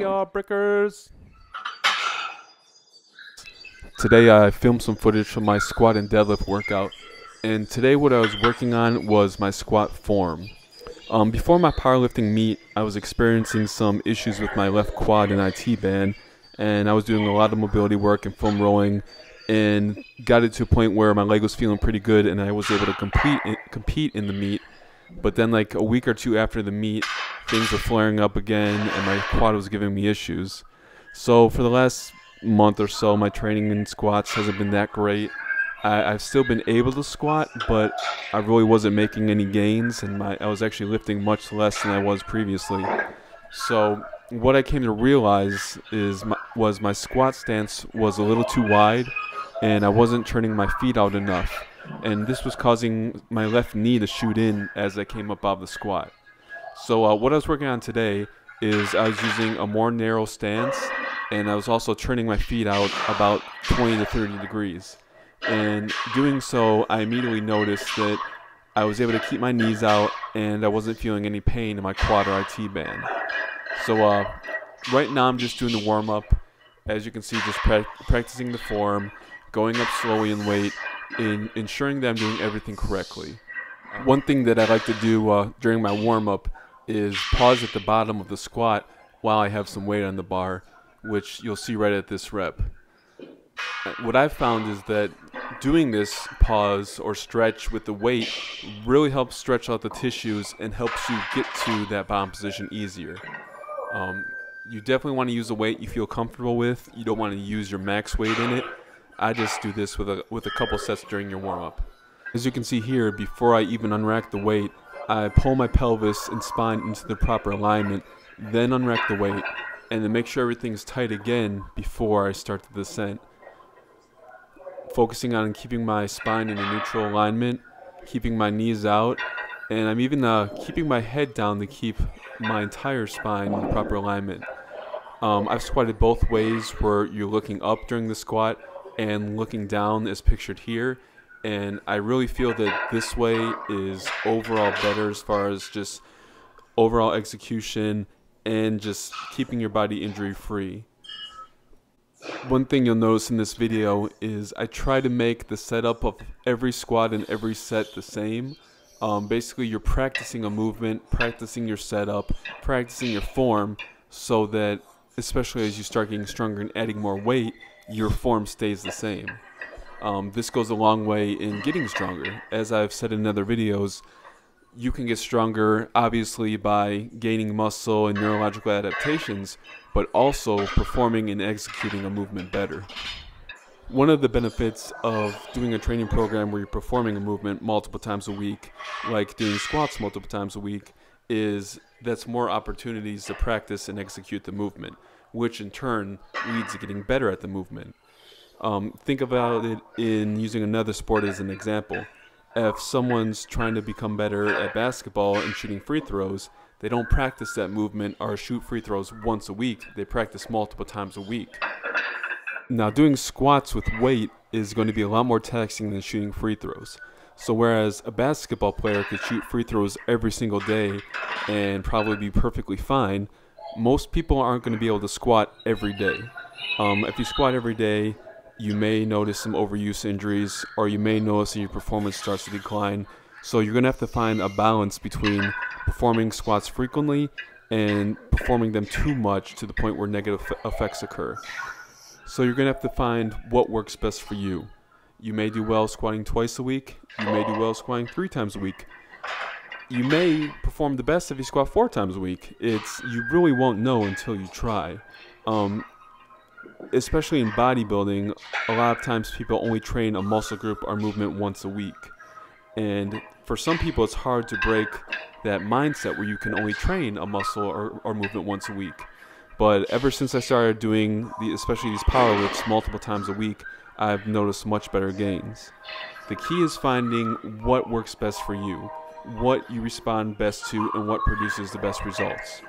y'all brickers. Today I filmed some footage from my squat and deadlift workout, and today what I was working on was my squat form. Before my powerlifting meet, I was experiencing some issues with my left quad and IT band, and I was doing a lot of mobility work and foam rolling, and got it to a point where my leg was feeling pretty good and I was able to compete in the meet. But then like a week or two after the meet, things were flaring up again and my quad was giving me issues. So for the last month or so, my training in squats hasn't been that great. I've still been able to squat, but I really wasn't making any gains, and I was actually lifting much less than I was previously. So what I came to realize was my squat stance was a little too wide, and I wasn't turning my feet out enough. And this was causing my left knee to shoot in as I came up out of the squat. So what I was working on today is I was using a more narrow stance, and I was also turning my feet out about 20 to 30 degrees. And doing so, I immediately noticed that I was able to keep my knees out and I wasn't feeling any pain in my quad or IT band. So right now I'm just doing the warm-up. As you can see, just practicing the form, going up slowly in weight, ensuring that I'm doing everything correctly. One thing that I like to do during my warm-up is pause at the bottom of the squat while I have some weight on the bar, which you'll see right at this rep. What I've found is that doing this pause or stretch with the weight really helps stretch out the tissues and helps you get to that bottom position easier. You definitely want to use a weight you feel comfortable with. You don't want to use your max weight in it. I just do this with a couple sets during your warm-up. As you can see here, before I even unrack the weight, I pull my pelvis and spine into the proper alignment, then unrack the weight, and then make sure everything's tight again before I start the descent. Focusing on keeping my spine in a neutral alignment, keeping my knees out, and I'm even keeping my head down to keep my entire spine in the proper alignment. I've squatted both ways, where you're looking up during the squat and looking down as pictured here, and I really feel that this way is overall better as far as just overall execution and just keeping your body injury free. One thing you'll notice in this video is I try to make the setup of every squat and every set the same. Basically, you're practicing a movement, practicing your setup, practicing your form, so that especially as you start getting stronger and adding more weight, your form stays the same. This goes a long way in getting stronger. As I've said in other videos, you can get stronger obviously by gaining muscle and neurological adaptations, but also performing and executing a movement better. One of the benefits of doing a training program where you're performing a movement multiple times a week, like doing squats multiple times a week, is that's more opportunities to practice and execute the movement, which in turn leads to getting better at the movement. Think about it in using another sport as an example. If someone's trying to become better at basketball and shooting free throws, they don't practice that movement or shoot free throws once a week. They practice multiple times a week. Now, doing squats with weight is going to be a lot more taxing than shooting free throws. So whereas a basketball player could shoot free throws every single day and probably be perfectly fine, most people aren't going to be able to squat every day. If you squat every day, you may notice some overuse injuries, or you may notice that your performance starts to decline. So you're going to have to find a balance between performing squats frequently and performing them too much to the point where negative effects occur. So you're going to have to find what works best for you. You may do well squatting twice a week. You may do well squatting 3 times a week. You may perform the best if you squat 4 times a week. You really won't know until you try. Especially in bodybuilding, a lot of times people only train a muscle group or movement once a week. And for some people, it's hard to break that mindset where you can only train a muscle or movement once a week. But ever since I started doing especially these power lifts multiple times a week, I've noticed much better gains. The key is finding what works best for you, what you respond best to, and what produces the best results.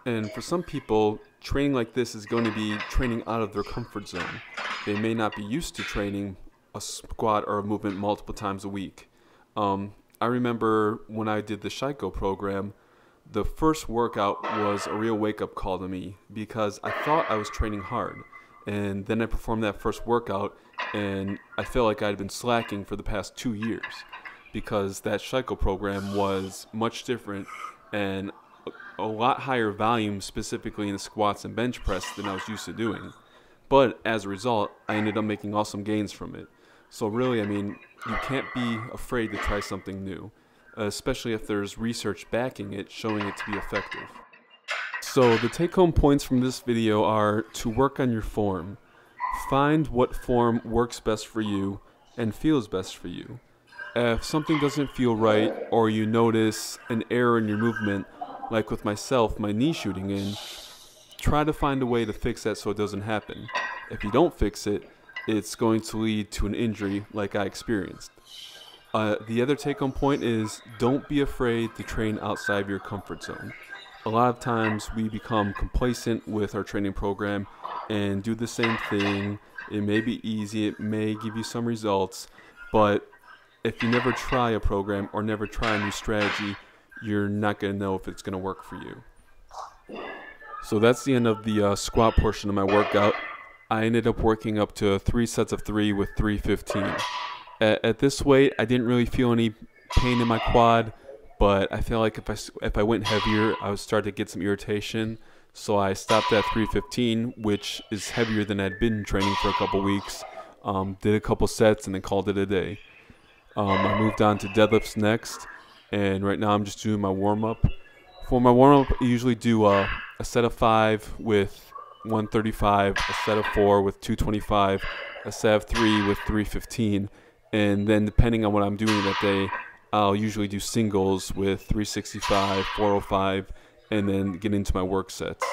And for some people, training like this is going to be training out of their comfort zone. They may not be used to training a squat or a movement multiple times a week. I remember when I did the Shiko program, The first workout was a real wake-up call to me because I thought I was training hard. And then I performed that first workout and I felt like I'd been slacking for the past 2 years because that cycle program was much different and a lot higher volume, specifically in the squats and bench press, than I was used to doing. But as a result, I ended up making awesome gains from it. So really, I mean, you can't be afraid to try something new, especially if there's research backing it, showing it to be effective. So the take-home points from this video are to work on your form. Find what form works best for you and feels best for you. If something doesn't feel right or you notice an error in your movement, like with myself, my knee shooting in, try to find a way to fix that so it doesn't happen. If you don't fix it, it's going to lead to an injury like I experienced. The other take-home point is don't be afraid to train outside of your comfort zone. A lot of times we become complacent with our training program and do the same thing. It may be easy, it may give you some results, but if you never try a program or never try a new strategy, you're not going to know if it's going to work for you. So that's the end of the squat portion of my workout. I ended up working up to 3 sets of 3 with 315. At this weight, I didn't really feel any pain in my quad, but I feel like if I went heavier, I would start to get some irritation. So I stopped at 315, which is heavier than I'd been training for a couple weeks. Did a couple sets and then called it a day. I moved on to deadlifts next, and right now I'm just doing my warm-up. For my warm-up, I usually do a set of 5 with 135, a set of 4 with 225, a set of 3 with 315, and then depending on what I'm doing that day, I'll usually do singles with 365, 405, and then get into my work sets.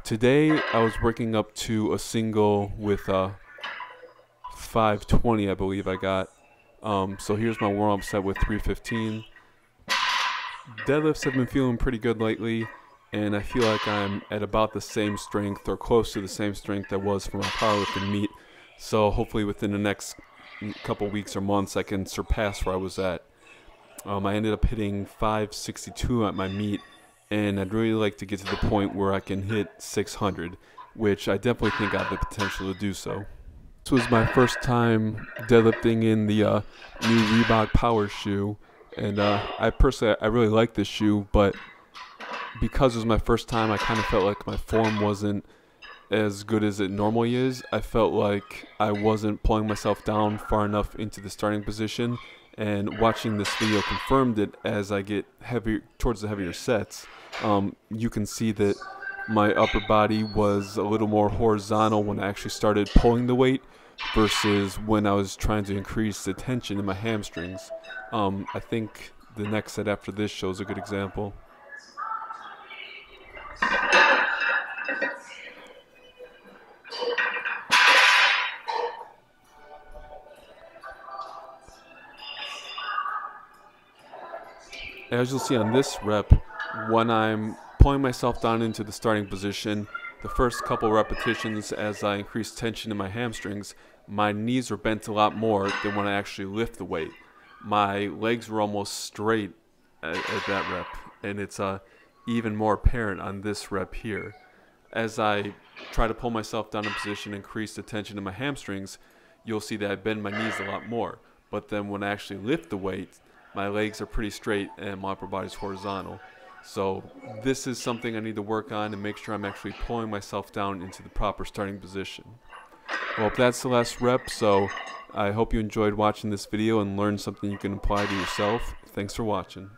Today, I was working up to a single with 520, I believe I got. So here's my warm-up set with 315. Deadlifts have been feeling pretty good lately, and I feel like I'm at about the same strength or close to the same strength I was for my powerlifting meet. So hopefully within the next couple weeks or months, I can surpass where I was at. I ended up hitting 562 at my meet, and I'd really like to get to the point where I can hit 600, which I definitely think I have the potential to do so. This was my first time deadlifting in the new Reebok Power shoe, and I really like this shoe, but because it was my first time, I kind of felt like my form wasn't as good as it normally is. I felt like I wasn't pulling myself down far enough into the starting position, and watching this video confirmed it as I get heavier towards the heavier sets. You can see that my upper body was a little more horizontal when I actually started pulling the weight versus when I was trying to increase the tension in my hamstrings. I think the next set after this shows a good example. As you'll see on this rep, when I'm pulling myself down into the starting position, the first couple repetitions as I increase tension in my hamstrings, my knees are bent a lot more than when I actually lift the weight. My legs were almost straight at that rep, and it's even more apparent on this rep here. As I try to pull myself down in position and increase the tension in my hamstrings, you'll see that I bend my knees a lot more. But then when I actually lift the weight, my legs are pretty straight and my upper body's horizontal. So this is something I need to work on and make sure I'm actually pulling myself down into the proper starting position. Well, that's the last rep, so I hope you enjoyed watching this video and learned something you can apply to yourself. Thanks for watching.